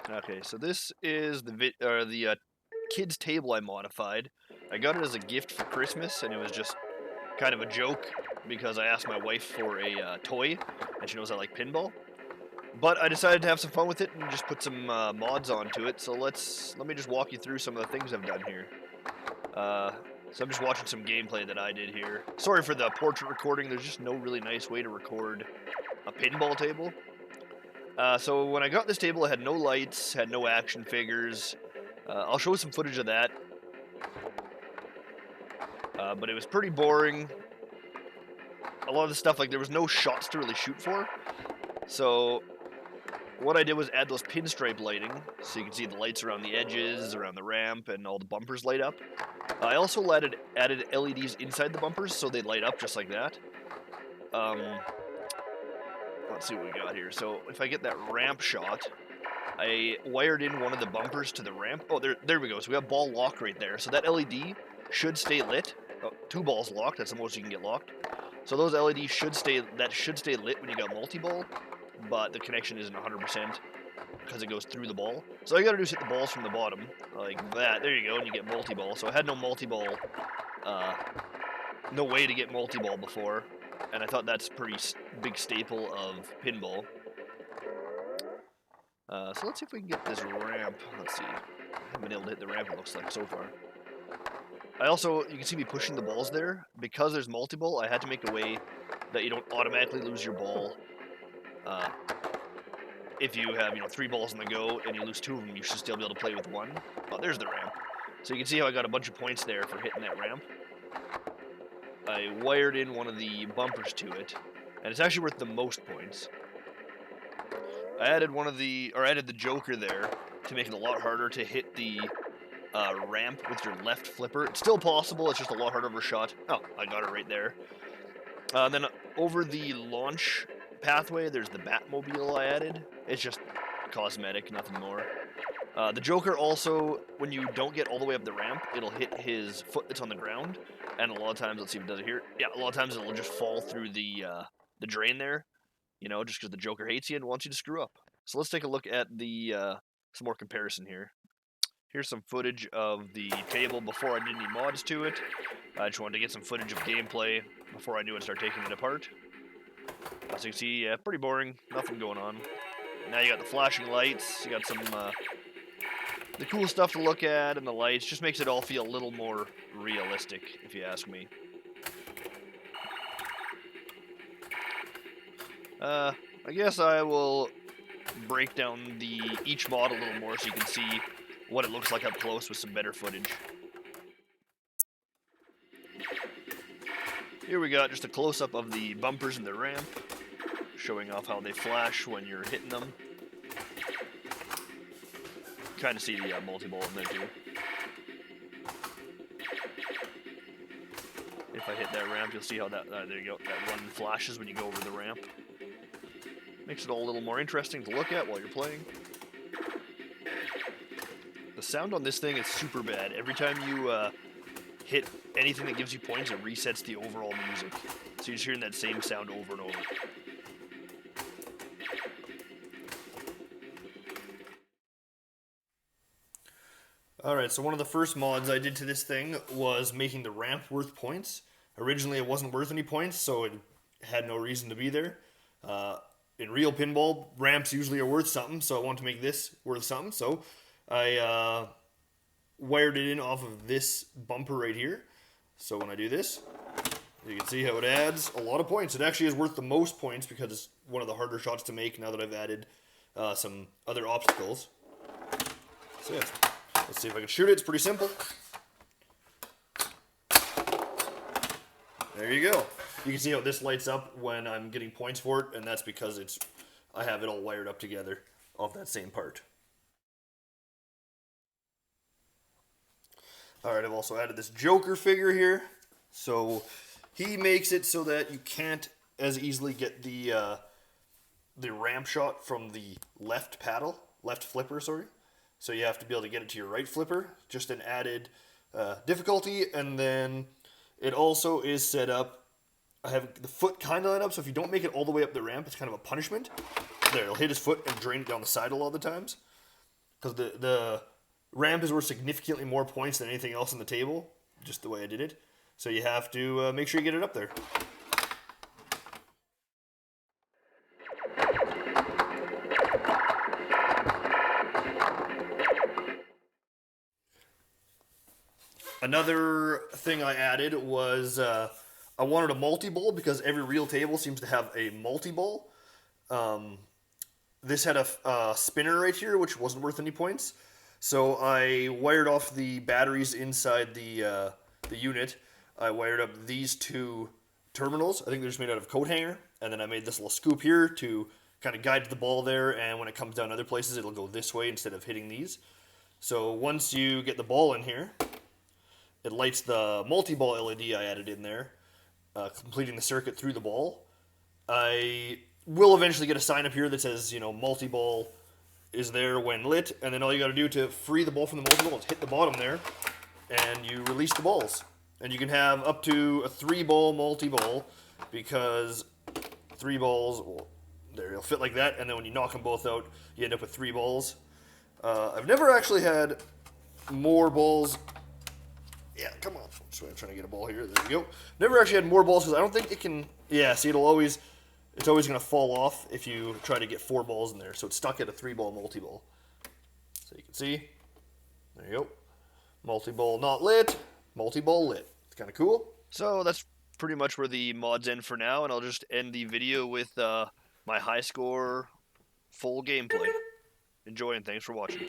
Okay, so this is the kids table I modified. I got it as a gift for Christmas, and it was just kind of a joke because I asked my wife for a toy, and she knows I like pinball. But I decided to have some fun with it and just put some mods onto it. So let me just walk you through some of the things I've done here. Uh, so I'm just watching some gameplay that I did here. Sorry for the portrait recording. There's just no really nice way to record a pinball table. So when I got this table, it had no lights, had no action figures. I'll show some footage of that. But it was pretty boring. A lot of the stuff, like there was no shots to really shoot for. So what I did was add those pinstripe lighting, so you can see the lights around the edges, around the ramp, and all the bumpers light up. I also added LEDs inside the bumpers, so they light up just like that. Let's see what we got here. So if I get that ramp shot, I wired in one of the bumpers to the ramp. Oh, there we go. So we have ball lock right there. So that LED should stay lit. Oh, 2 balls locked. That's the most you can get locked. So those LEDs should stay lit when you got multi-ball, but the connection isn't 100% because it goes through the ball. So all you gotta do is hit the balls from the bottom, like that. There you go, and you get multi-ball. So I had no multi-ball, no way to get multi-ball before, and I thought that's a pretty big staple of pinball. So let's see if we can get this ramp. Let's see. I haven't been able to hit the ramp, it looks like, so far. You can see me pushing the balls there. Because there's multi-ball, I had to make a way that you don't automatically lose your ball. If you have, 3 balls on the go and you lose 2 of them, you should still be able to play with 1. Oh, there's the ramp. So you can see how I got a bunch of points there for hitting that ramp. I wired in one of the bumpers to it, and it's actually worth the most points. I added the joker there to make it a lot harder to hit the ramp with your left flipper. It's still possible, it's just a lot harder of a shot. Oh, I got it right there. Then over the launch pathway, there's the Batmobile I added. It's just cosmetic, nothing more. The Joker also, when you don't get all the way up the ramp, it'll hit his foot that's on the ground, and a lot of times, let's see if it does it here. Yeah, a lot of times it'll just fall through the drain there, just because the Joker hates you and wants you to screw up. So let's take a look at the some more comparison here. Here's some footage of the table before I did any mods to it. I just wanted to get some footage of gameplay before I knew I'd start taking it apart. As you can see, pretty boring, nothing going on. Now you got the flashing lights, you got some the cool stuff to look at, and the lights just makes it all feel a little more realistic, if you ask me. I guess I will break down each mod a little more so you can see what it looks like up close with some better footage. Here we got just a close-up of the bumpers and the ramp, showing off how they flash when you're hitting them. Kind of see the multi-ball in there too. If I hit that ramp, you'll see how that, there you go, that one flashes when you go over the ramp. Makes it all a little more interesting to look at while you're playing. The sound on this thing is super bad. Every time you hit anything that gives you points, it resets the overall music. So you're just hearing that same sound over and over. Alright, so one of the first mods I did to this thing was making the ramp worth points. Originally it wasn't worth any points, so it had no reason to be there. In real pinball, ramps usually are worth something, so I wanted to make this worth something, so I wired it in off of this bumper right here. So when I do this, you can see how it adds a lot of points. It actually is worth the most points because it's one of the harder shots to make now that I've added some other obstacles. So yeah, let's see if I can shoot it. It's pretty simple. There you go. You can see how this lights up when I'm getting points for it, and that's because I have it all wired up together off that same part. Alright, I've also added this Joker figure here. So he makes it so that you can't as easily get the ramp shot from the left flipper, sorry. So you have to be able to get it to your right flipper. Just an added difficulty, and then it also is set up, I have the foot kind of lined up, so if you don't make it all the way up the ramp, it's kind of a punishment. There, it'll hit his foot and drain it down the side a lot of the times. because the ramp is worth significantly more points than anything else on the table, just the way I did it. So you have to make sure you get it up there. Another thing I added was I wanted a multi-ball because every real table seems to have a multi-ball. This had a spinner right here, which wasn't worth any points. So I wired off the batteries inside the unit. I wired up these two terminals. I think they're just made out of coat hanger. And then I made this little scoop here to kind of guide the ball there. And when it comes down other places, it'll go this way instead of hitting these. So once you get the ball in here, it lights the multi-ball LED I added in there, completing the circuit through the ball. I will eventually get a sign up here that says, multi-ball is there when lit, and then all you got to do to free the ball from the multi-ball is hit the bottom there, and you release the balls. And you can have up to a 3-ball multi-ball, because 3 balls, well, there, it'll fit like that, and then when you knock them both out, you end up with 3 balls. I've never actually had more balls. Yeah, come on. I'm trying to get a ball here. There we go. Never actually had more balls because I don't think it can. Yeah, see, it's always going to fall off if you try to get 4 balls in there. So it's stuck at a 3-ball multi-ball. So you can see. There you go. Multi-ball not lit. Multi-ball lit. It's kind of cool. So that's pretty much where the mods end for now, and I'll just end the video with my high score full gameplay. Enjoy and thanks for watching.